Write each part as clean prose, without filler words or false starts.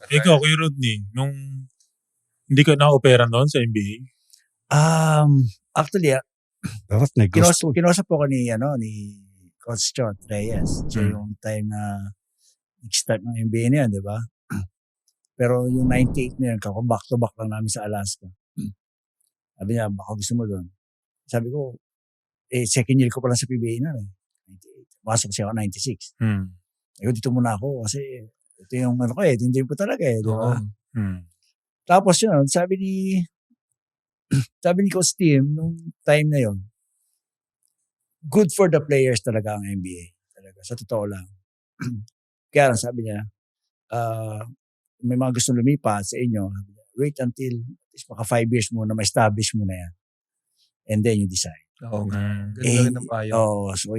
Ikaw, Kuya Rodney, nung hindi ka na-opera noon sa NBA? Actually, Dapat negros to. kinausap ko ni Coach Chot Reyes. Siya Hmm. yung time na nag-start ng NBA na yan, di ba? Pero yung 98 na yun, back-to-back lang namin sa Alaska. Sabi niya, baka gusto mo doon. Sabi ko, second year ko pa lang sa PBA na. 98. Pasok siya ako 96. Ayun, dito muna ako kasi ito yung ano ko hindi ko talaga di ba? Tapos yun, sabi ni Coach Tim, nung time na yun, good for the players talaga ang NBA. Talaga, sa totoo lang. Kaya lang sabi niya, may mga gusto lumipat sa inyo, wait until at least maka 5 years muna, ma-establish mo na yan. And then you decide. Oo nga. Ganda rin ng payo. So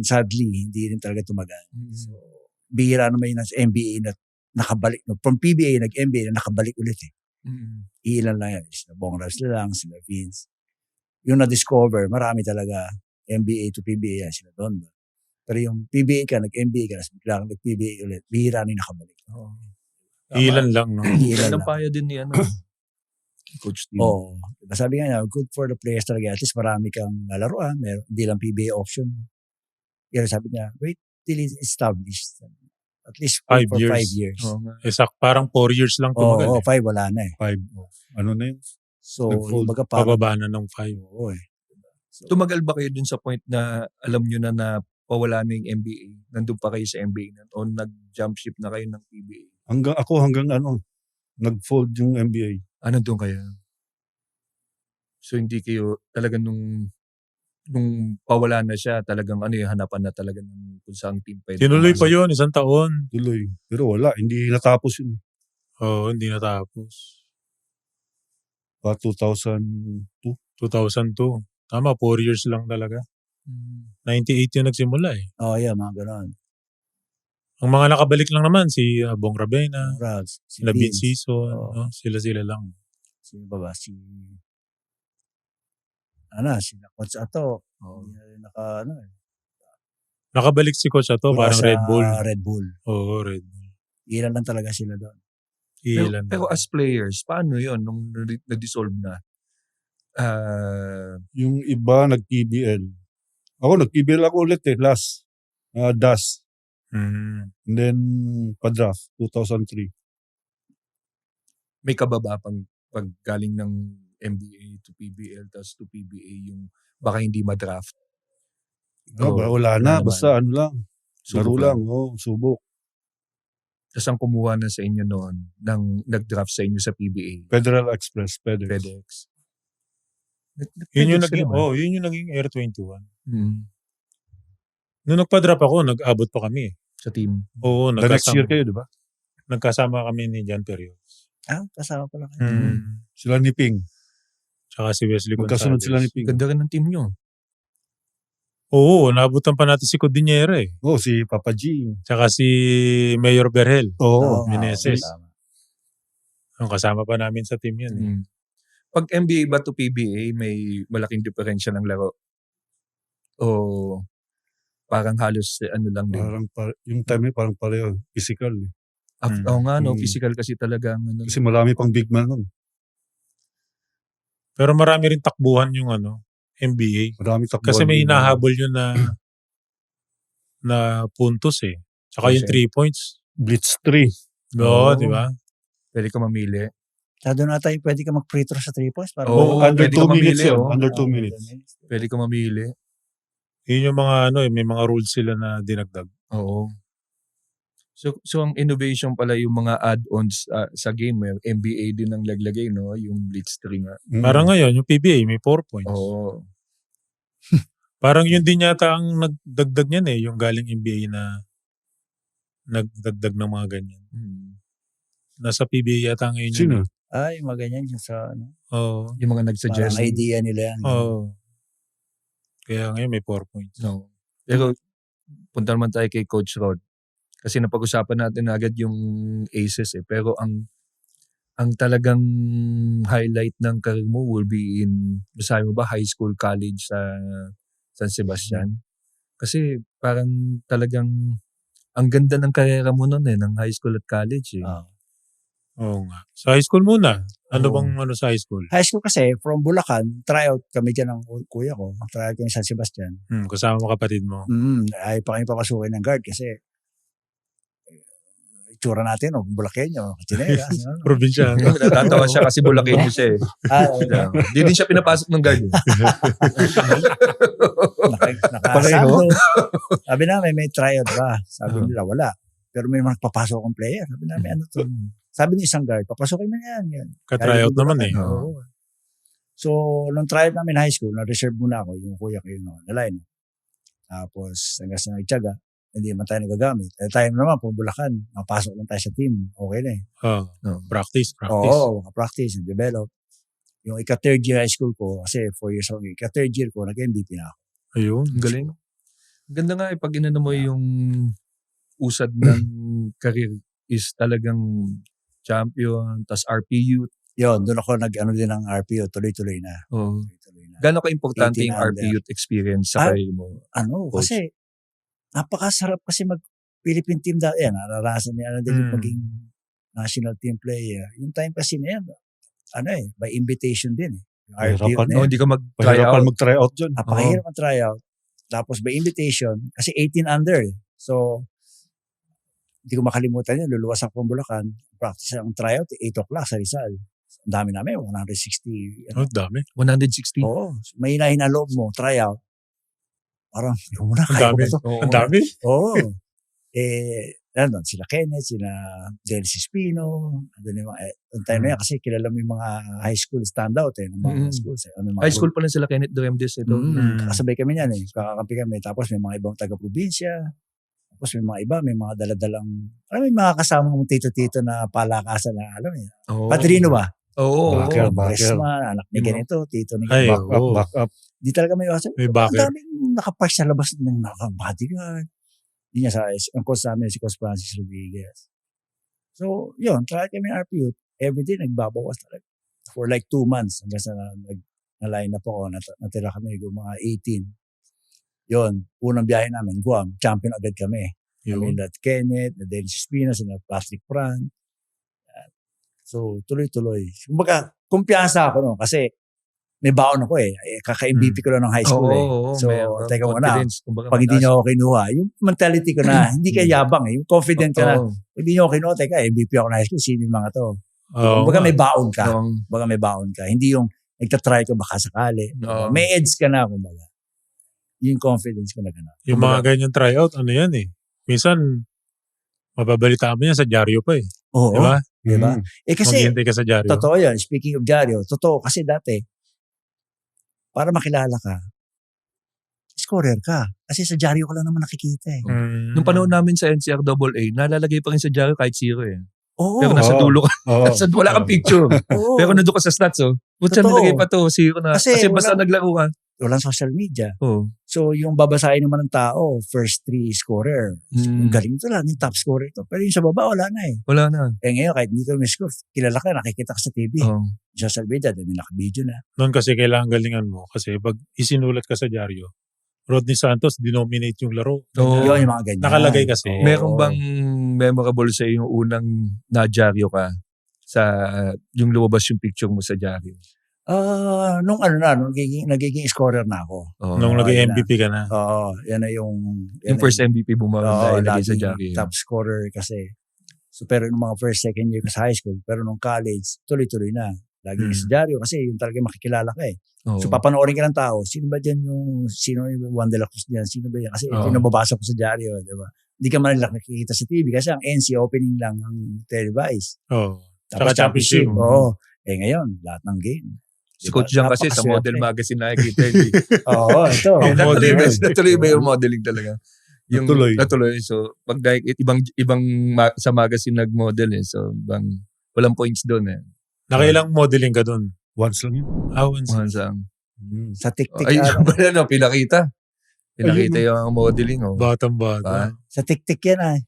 sadly, hindi rin talaga tumagal. So, bihira naman yun sa NBA na nakabalik. No? From PBA, nag-NBA na nakabalik ulit Ilan lang yan. Sila Bong Rams lang, sila Vince. Yung na-discover, marami talaga NBA to PBA yan, sila doon. Pero yung PBA ka, nag-NBA ka, bigla kang nag-PBA ulit, bihira na yung nakabalik. Ilan lang, no? Ilan lang. Payo din ni Coach Tim. Oo. Diba sabi nga niya, good for the players talaga. At least marami kang lalaroan. Hindi lang PBA option. Pero sabi niya, wait till it's established. At least 5 for years. 5 years. Parang 4 years lang tumagal. 5 wala na 5. Ano na yun? So, baga parang pababa na ng 5. Oo So, tumagal ba kayo dun sa point na alam nyo na pawala na yung NBA? Nandun pa kayo sa NBA na? O nag-jump ship na kayo ng PBA? Hanggang nag-fold yung NBA. Nandun kayo? So, hindi kayo talagang nung pawala na siya, talagang hanapan na talaga ng kung saan team pwede. Tinuloy pa yun, 1 taon. Tuloy. Pero wala, hindi natapos yun. Oo, hindi natapos. 2002. 2002. Tama, 4 years lang talaga. 98 yung nagsimula yeah, mga ganon. Ang mga nakabalik lang naman, si Bong Ravena, si Vince Season, sila lang. Sino ba? Sila Coach Ato. Nakabalik si Coach Ato, parang Red Bull. Red Bull. Oo, Red Bull. Ilan lang talaga sila doon. Pero as players, paano yun nung na-dissolve na? Yung iba nag-PBL. Ako nag-PBL ako ulit last. DAS. And then pa-draft, 2003. May kababa pang pag galing ng NBA to PBL tapos to PBA yung baka hindi ma-draft. Wala na. Basta lang. Laro lang. Subok. Tapos ang kumuha na sa inyo noon nag-draft sa inyo sa PBA. Federal Express. FedEx. Yun yung naging Air 21. Nung nagpa-drop ako, nag-abot pa kami. Sa team? Oo. The next year kayo, di ba? Nagkasama kami ni John Perios. Kasama pala kayo. Sila ni Ping. Tsaka si Wesley Gonzalez. Magkasunod sila ni Ping. Ganda rin ng team nyo. Oo, naabutan pa natin si Codinera si Papa G. Tsaka si Mayor Berhel. Meneses. Ang kasama pa namin sa team yun. Pag NBA ba to PBA, may malaking diferensya ng laro? O parang halos lang din? Yung time parang pareho. Physical. Oo nga, physical kasi talaga. Kasi marami pang big man nun. Pero marami rin takbuhan yung NBA. Marami takbuhan. Kasi may hinahabol yun na puntos Tsaka yung 3 points. Blitz 3. Oo, di ba? Pwede ka mamili. Doon na tayo pwede ka mag-free throw sa 3 points. Under 2 minutes yun. Under 2 minutes. Pwede ka mamili. Yun yung mga may mga rules sila na dinagdag. Oo. So ang innovation pala yung mga add-ons sa game. NBA din ang laglagay, no? Yung Blitz 3 nga. Parang ngayon, yung PBA may 4 points. Oo. Parang yun din yata ang nagdagdag niyan yung galing NBA na nagdagdag ng mga ganyan. Nasa PBA yata ngayon Sino? Yung mga ganyan yung sa yung mga nagsuggest. Parang idea nila yan. Kaya ngayon may 4 points. No. Pero punta naman tayo kay Coach Rod. Kasi napag-usapan natin agad yung aces Pero ang talagang highlight ng career mo will be in, masabi mo ba, high school, college sa San Sebastian? Kasi parang talagang ang ganda ng karera mo noon ng high school at college Oo nga. Sa high school muna. Ano Oo. bang sa high school? High school kasi, from Bulacan, tryout kami dyan ng kuya ko. Tryout kami sa San Sebastian. Kasama mo kapatid mo. Ayaw pa kami papasukin ng guard kasi itsura natin, Bulakenyo, Chinelas. Probinsya. Natatawa siya kasi Bulakenyo siya eh. Di din siya pinapasok ng guard. Nakasando. Sabi namin, may tryout ba? Sabi nila, wala. Pero may mga papasok akong player. Sabi namin, ano to? Sabi ng isang guard, papasokin mo yan. Ka-tryout naman eh. Oo. So, nung tryout namin high school, na-reserve muna ako, yung kuya ko yun, na-line. Tapos, hanggang sa nagtyaga, hindi naman tayo nagagamit. At tayo naman, kung Bulacan, mapasok lang tayo sa team, okay na eh. Practice. Oo, practice, develop. Yung ika-third year high school ko, kasi 4 years old, ika-third year ko, nag-MVP na ako. Ayun. Galing. Ganda nga pag inano mo yung usad ng career is talagang champion, tas RPU. Yun, doon ako nag-ano din ng RPU, tuloy-tuloy na. Oh. Tuloy-tuloy na. Gano'n ka-importante 18 yung under. RPU experience sa career mo? Coach? Kasi napakasarap kasi mag-Philippine team dati. Nararasan niya din maging national team player. Yung time kasi na yan, by invitation din eh. Yung RPU na yan. Hindi ka mag-tryout. Pahirapan mag-tryout dyan. Napakahirap mag-tryout. Tapos by invitation, kasi 18 under eh. So, hindi ko makalimutan yun. Luluwas ako ng Bulacan. Practice ang tryout, 8 o'clock sa Rizal. Ang dami namin, 160. Dami. 160? Oo. May hinahin na loob mo, tryout. Parang, hindi ko muna, Ang kaya ko dami. ba ito? Ang dami. Oo. Sila Kenneth, sila Dennis Espino. Ang time na yan, kasi kilala mo yung mga high school standout ng mga schools. High school pa lang sila Kenneth Duremdes ito. Kakasabay kami yan eh. Kakakampi kami. Tapos may mga ibang taga-probinsya. Tapos may mga iba, may mga daladalang, may mga kasama mong tito-tito na palakasan na, alam mo Padrino ba? Oo. Congressman, anak ni ganito, tito ni Ay, ganito. Back up. Di talaga may iwasan. May Ang backer. daming nakapark sa labas ng bodyguard. Hindi niya ang coach namin si Coach Francis Rodriguez. So, yun, try kami ng RPU. Everyday, nagbabawas talaga. For like 2 months, hanggang sa na-line up ako, natira kami, mga 18. Yun, unang biyahe namin, Guam, champion agad kami. Kami na Kenneth, na Dennis Espino, na Patrick Pran. So, tuloy-tuloy. Kumbaga, kumpiyansa ako no, kasi may baon ako eh. Kaka-MVP ko lang ng high school So, teka muna, pag hindi nyo ako kinuha, yung mentality ko na, hindi ka yabang yung confident ka na. Pag hindi nyo ako kinuha, teka, MVP ako ng high school, sino yung mga to? Kumbaga may baon ka. Kumbaga may baon ka. Hindi yung nagtatry ka baka sakali. May edge ka na, kumbaga. Yung confidence ko na gano'n. Yung mga ganyan tryout, yan eh. Minsan, mababalitaan mo yan sa dyaryo pa eh. Oo. Diba? Diba? Kasi, maghihintay ka sa dyaryo. totoo yan. Speaking of dyaryo, totoo. Kasi dati, para makilala ka, scorer ka. Kasi sa dyaryo ka lang naman nakikita eh. Nung panahon namin sa NCRAA, nalalagay pa rin sa dyaryo kahit 0 eh. Oo. Pero nasa dulo ka. Wala kang picture. Oo. Pero nandun ka sa stats Putsa, nilagay pa to, 0 na. Kasi basta naglaro ka. Walang social media. Oo. So, yung babasahin naman ng tao, first 3 scorer. Yung galing ito lang, yung top scorer ito. Pero yung sa baba, wala na eh. Wala na. Ngayon, kahit hindi ka may score, kilala ka, nakikita ka sa TV. Social media, may naka-video na. Noon kasi kailangan galingan mo. Kasi pag isinulat ka sa dyaryo, Rodney Santos, denominate yung laro. Yun, yung mga ganyan. Nakalagay kasi. Meron bang memorable sa yung unang na-dyaryo ka sa yung lumabas yung picture mo sa dyaryo? Nung nagiging scorer na ako. Nung nag-MVP ka na. Oo, yan na yung... Yung first MVP mo ilagay sa laging dyaryo. top scorer kasi. So, pero nung mga first, second year ko sa high school, pero nung college, tuloy-tuloy na. Laging sa dyaryo kasi yung talaga makikilala ka eh. So, papanoorin ka ng tao, sino ba dyan sino yung Juan de la Cruz dyan? Sino ba yan? Kasi ito yung nababasa ko sa dyaryo, di ba? Hindi ka man lang nakikita sa TV kasi ang NC opening lang ang televised. Tapos championship. Ngayon, lahat ng game. Si Coach Jean kasi sa model magazine nakikita. Oo, ito. Natuloy ba yung modeling talaga? Yung natuloy. So, pag ibang sa magazine nag-model So, walang points doon Nakailang modeling ka doon? Once lang yun. Once lang. Sa TikTik. Ay, pinakita. Pinakita yung modeling. Batang-bata. Sa TikTik yan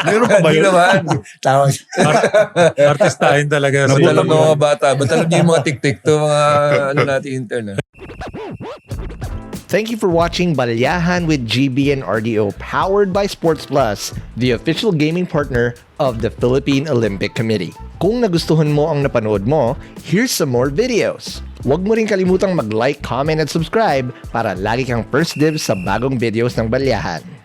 Meron pa ba yun? Tawag. Artistahin talaga. Ba't alam ng mga bata? Ba't alam niyo yung mga TikTik to? Mga natin intern Thank you for watching Balyahan with GB and RDO, powered by Sports Plus, the official gaming partner of the Philippine Olympic Committee. Kung nagustuhan mo ang napanood mo, here's some more videos. Huwag mo rin kalimutang mag-like, comment at subscribe para lagi kang first dibs sa bagong videos ng Balyahan.